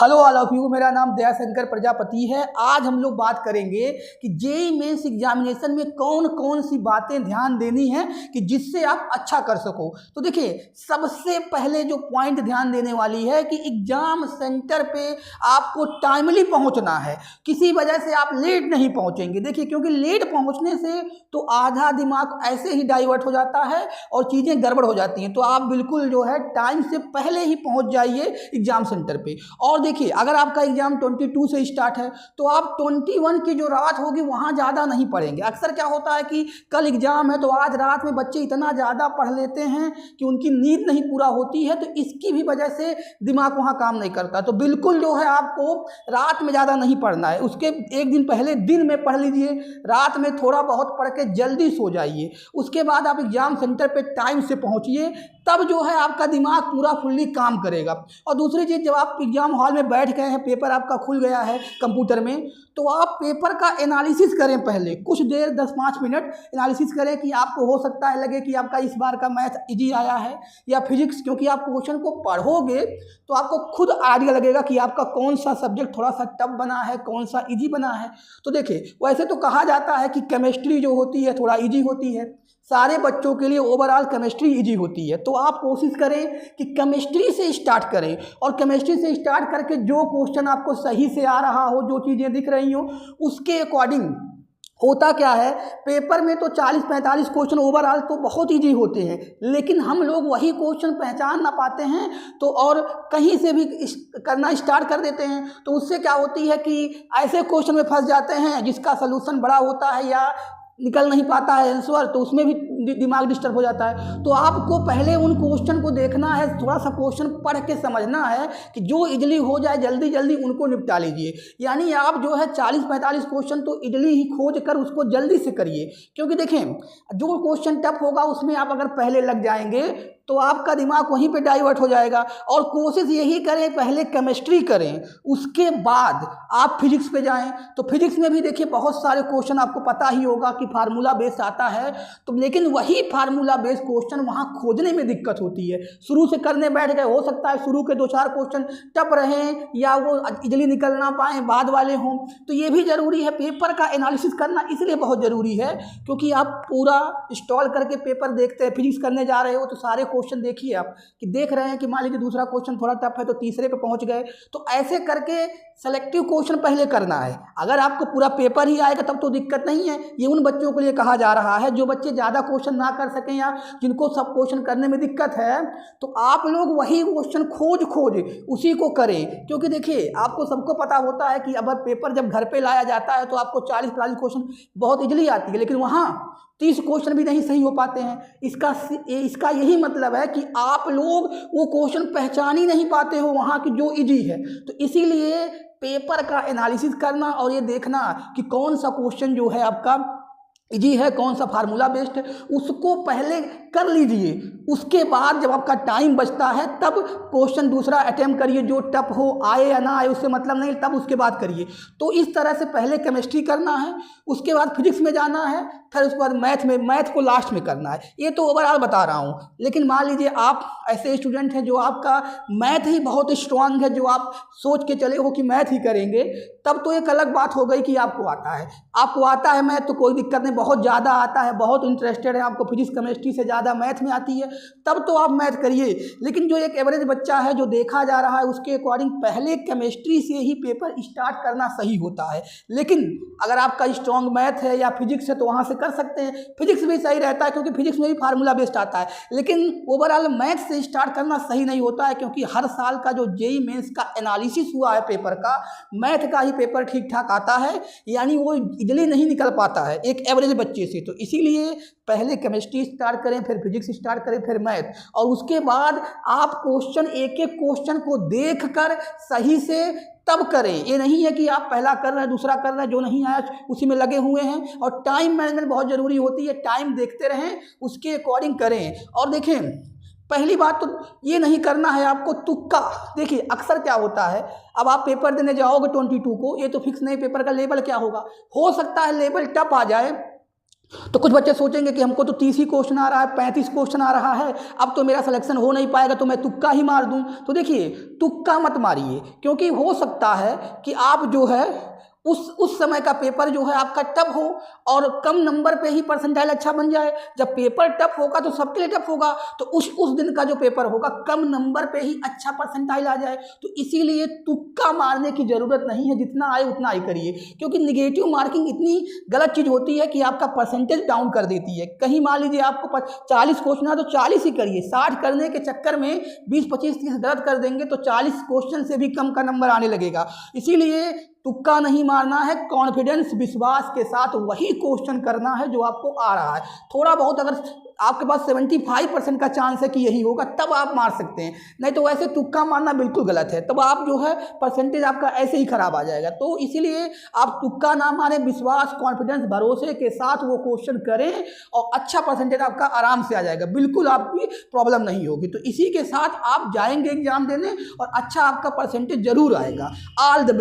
Hello all of you, मेरा नाम दयाशंकर प्रजापति है। आज हम लोग बात करेंगे कि जेईई मेंस एग्जामिनेशन में कौन कौन सी बातें ध्यान देनी है कि जिससे आप अच्छा कर सको। तो देखिए, सबसे पहले जो पॉइंट ध्यान देने वाली है कि एग्जाम सेंटर पे आपको टाइमली पहुंचना है। किसी वजह से आप लेट नहीं पहुंचेंगे। देखिए, क्योंकि लेट पहुंचने से तो आधा दिमाग ऐसे ही डाइवर्ट हो जाता है और चीज़ें गड़बड़ हो जाती हैं। तो आप बिल्कुल जो है टाइम से पहले ही पहुंच जाइए एग्जाम सेंटर पे। और देखिए, अगर आपका एग्जाम 22 से स्टार्ट है तो आप 21 की जो रात होगी वहाँ ज़्यादा नहीं पढ़ेंगे। अक्सर क्या होता है कि कल एग्जाम है तो आज रात में बच्चे इतना ज़्यादा पढ़ लेते हैं कि उनकी नींद नहीं पूरा होती है, तो इसकी भी वजह से दिमाग वहाँ काम नहीं करता। तो बिल्कुल जो है आपको रात में ज़्यादा नहीं पढ़ना है। उसके एक दिन पहले दिन में पढ़ लीजिए, रात में थोड़ा बहुत पढ़ के जल्दी सो जाइए। उसके बाद आप एग्जाम सेंटर पे टाइम से पहुँचिए, तब जो है आपका दिमाग पूरा फुल्ली काम करेगा। और दूसरी चीज़, जब आप एग्जाम हॉल में बैठ गए हैं, पेपर आपका खुल गया है कंप्यूटर में, तो आप पेपर का एनालिसिस करें। पहले कुछ देर 10-5 मिनट एनालिसिस करें कि आपको हो सकता है लगे कि आपका इस बार का मैथ इजी आया है या फिजिक्स, क्योंकि आप क्वेश्चन को पढ़ोगे तो आपको खुद आइडिया लगेगा कि आपका कौन सा सब्जेक्ट थोड़ा सा टफ बना है, कौन सा इजी बना है। तो देखिए, वैसे तो कहा जाता है कि केमिस्ट्री जो होती है थोड़ा इजी होती है, सारे बच्चों के लिए ओवरऑल केमिस्ट्री इजी होती है। तो आप कोशिश करें कि केमिस्ट्री से स्टार्ट करें, और केमिस्ट्री से स्टार्ट करके जो क्वेश्चन आपको सही से आ रहा हो, जो चीज़ें दिख रही हो, उसके अकॉर्डिंग होता क्या है, पेपर में तो 40-45 क्वेश्चन ओवरऑल तो बहुत इजी होते हैं, लेकिन हम लोग वही क्वेश्चन पहचान ना पाते हैं तो और कहीं से भी करना स्टार्ट कर देते हैं। तो उससे क्या होती है कि ऐसे क्वेश्चन में फंस जाते हैं जिसका सलूशन बड़ा होता है या निकल नहीं पाता है आंसर, तो उसमें भी दिमाग डिस्टर्ब हो जाता है। तो आपको पहले उन क्वेश्चन को देखना है, थोड़ा सा क्वेश्चन पढ़ के समझना है कि जो इजली हो जाए जल्दी जल्दी उनको निपटा लीजिए। यानी आप जो है 40-45 क्वेश्चन तो इजली ही खोज कर उसको जल्दी से करिए, क्योंकि देखें, जो क्वेश्चन टफ होगा उसमें आप अगर पहले लग जाएंगे तो आपका दिमाग वहीं पे डाइवर्ट हो जाएगा। और कोशिश यही करें, पहले केमिस्ट्री करें, उसके बाद आप फिजिक्स पे जाएं। तो फिजिक्स में भी देखिए बहुत सारे क्वेश्चन आपको पता ही होगा कि फार्मूला बेस आता है, तो लेकिन वही फार्मूला बेस क्वेश्चन वहाँ खोजने में दिक्कत होती है। शुरू से करने बैठ गए, हो सकता है शुरू के 2-4 क्वेश्चन टफ रहें या वो इजली निकल ना पाएँ, बाद वाले हों। तो ये भी ज़रूरी है, पेपर का एनालिसिस करना इसलिए बहुत ज़रूरी है क्योंकि आप पूरा इंस्टॉल करके पेपर देखते हैं। फिजिक्स करने जा रहे हो तो सारे क्वेश्चन देखिए आप, कि देख रहे हैं कि मान लीजिए दूसरा क्वेश्चन थोड़ा टफ है तो तीसरे पे पहुंच गए। तो ऐसे करके सेलेक्टिव क्वेश्चन पहले करना है। अगर आपको पूरा पेपर ही आएगा तब तो दिक्कत नहीं है। ये उन बच्चों के लिए कहा जा रहा है जो बच्चे ज़्यादा क्वेश्चन ना कर सकें या जिनको सब क्वेश्चन करने में दिक्कत है, तो आप लोग वही क्वेश्चन खोज उसी को करें। क्योंकि देखिए, आपको सबको पता होता है कि अगर पेपर जब घर पे लाया जाता है तो आपको 40-45 क्वेश्चन बहुत इजली आती है, लेकिन वहाँ 30 क्वेश्चन भी नहीं सही हो पाते हैं। इसका यही मतलब है कि आप लोग वो क्वेश्चन पहचान ही नहीं पाते हो वहाँ की जो इजी है। तो इसीलिए पेपर का एनालिसिस करना और ये देखना कि कौन सा क्वेश्चन जो है आपका इजी है, कौन सा फार्मूला बेस्ड है, उसको पहले कर लीजिए। उसके बाद जब आपका टाइम बचता है तब क्वेश्चन दूसरा अटेम्प्ट करिए, जो टफ हो, आए या ना आए उससे मतलब नहीं, तब उसके बाद करिए। तो इस तरह से पहले केमिस्ट्री करना है, उसके बाद फिजिक्स में जाना है, फिर उसके बाद मैथ को लास्ट में करना है। ये तो ओवरऑल बता रहा हूँ, लेकिन मान लीजिए आप ऐसे स्टूडेंट हैं जो आपका मैथ ही बहुत स्ट्रांग है, जो आप सोच के चले हो कि मैथ ही करेंगे, तब तो एक अलग बात हो गई कि आपको आता है मैथ, तो कोई दिक्कत नहीं। बहुत ज़्यादा आता है, बहुत इंटरेस्टेड है, आपको फिजिक्स केमिस्ट्री से ज़्यादा मैथ में आती है, तब तो आप मैथ करिए। लेकिन जो एक एवरेज बच्चा है, जो देखा जा रहा है, उसके अकॉर्डिंग पहले केमिस्ट्री से ही पेपर स्टार्ट करना सही होता है। लेकिन अगर आपका स्ट्रॉन्ग मैथ है या फिजिक्स है तो वहाँ से कर सकते हैं। फिजिक्स भी सही रहता है क्योंकि फिजिक्स में भी फार्मूला बेस्ड आता है, लेकिन ओवरऑल मैथ से स्टार्ट करना सही नहीं होता है, क्योंकि हर साल का जो जेईई मेंस का एनालिसिस हुआ है पेपर का, मैथ का ही पेपर ठीक ठाक आता है, यानी वो इजली नहीं निकल पाता है एक एवरेज बच्चे से। तो इसीलिए पहले केमिस्ट्री स्टार्ट करें, फिर फिजिक्स स्टार्ट करें, फिर मैथ, और उसके बाद आप क्वेश्चन एक एक क्वेश्चन को देखकर सही से तब करें। ये नहीं है कि आप पहला कर रहे हैं दूसरा कर रहे हैं, जो नहीं आया उसी में लगे हुए हैं। और टाइम मैनेजमेंट बहुत ज़रूरी होती है, टाइम देखते रहें, उसके अकॉर्डिंग करें। और देखें, पहली बात तो ये नहीं करना है आपको तुक्का। देखिए, अक्सर क्या होता है, अब आप पेपर देने जाओगे 22 को, ये तो फिक्स नहीं पेपर का लेवल क्या होगा, हो सकता है लेवल टफ आ जाए, तो कुछ बच्चे सोचेंगे कि हमको तो 30 ही क्वेश्चन आ रहा है, 35 क्वेश्चन आ रहा है, अब तो मेरा सिलेक्शन हो नहीं पाएगा, तो मैं तुक्का ही मार दूं। तो देखिए, तुक्का मत मारिए, क्योंकि हो सकता है कि आप जो है उस समय का पेपर जो है आपका टफ हो और कम नंबर पे ही परसेंटाइल अच्छा बन जाए। जब पेपर टफ होगा तो सबके लिए टफ होगा, तो उस दिन का जो पेपर होगा कम नंबर पे ही अच्छा परसेंटाइल आ जाए। तो इसीलिए तुक्का मारने की ज़रूरत नहीं है, जितना आए उतना ही करिए, क्योंकि निगेटिव मार्किंग इतनी गलत चीज़ होती है कि आपका परसेंटेज डाउन कर देती है। कहीं मान लीजिए आपको 40 क्वेश्चन है तो 40 ही करिए, 60 करने के चक्कर में 20, 25, 30 गलत कर देंगे तो 40 क्वेश्चन से भी कम का नंबर आने लगेगा। इसीलिए तुक्का नहीं मारना है, कॉन्फिडेंस विश्वास के साथ वही क्वेश्चन करना है जो आपको आ रहा है। थोड़ा बहुत अगर आपके पास 75% का चांस है कि यही होगा, तब आप मार सकते हैं, नहीं तो वैसे तुक्का मारना बिल्कुल गलत है, तब आप जो है परसेंटेज आपका ऐसे ही खराब आ जाएगा। तो इसीलिए आप तुक्का ना मारें, विश्वास, कॉन्फिडेंस, भरोसे के साथ वो क्वेश्चन करें और अच्छा परसेंटेज आपका आराम से आ जाएगा, बिल्कुल आपकी प्रॉब्लम नहीं होगी। तो इसी के साथ आप जाएंगे एग्जाम देने और अच्छा आपका परसेंटेज जरूर आएगा। All the best.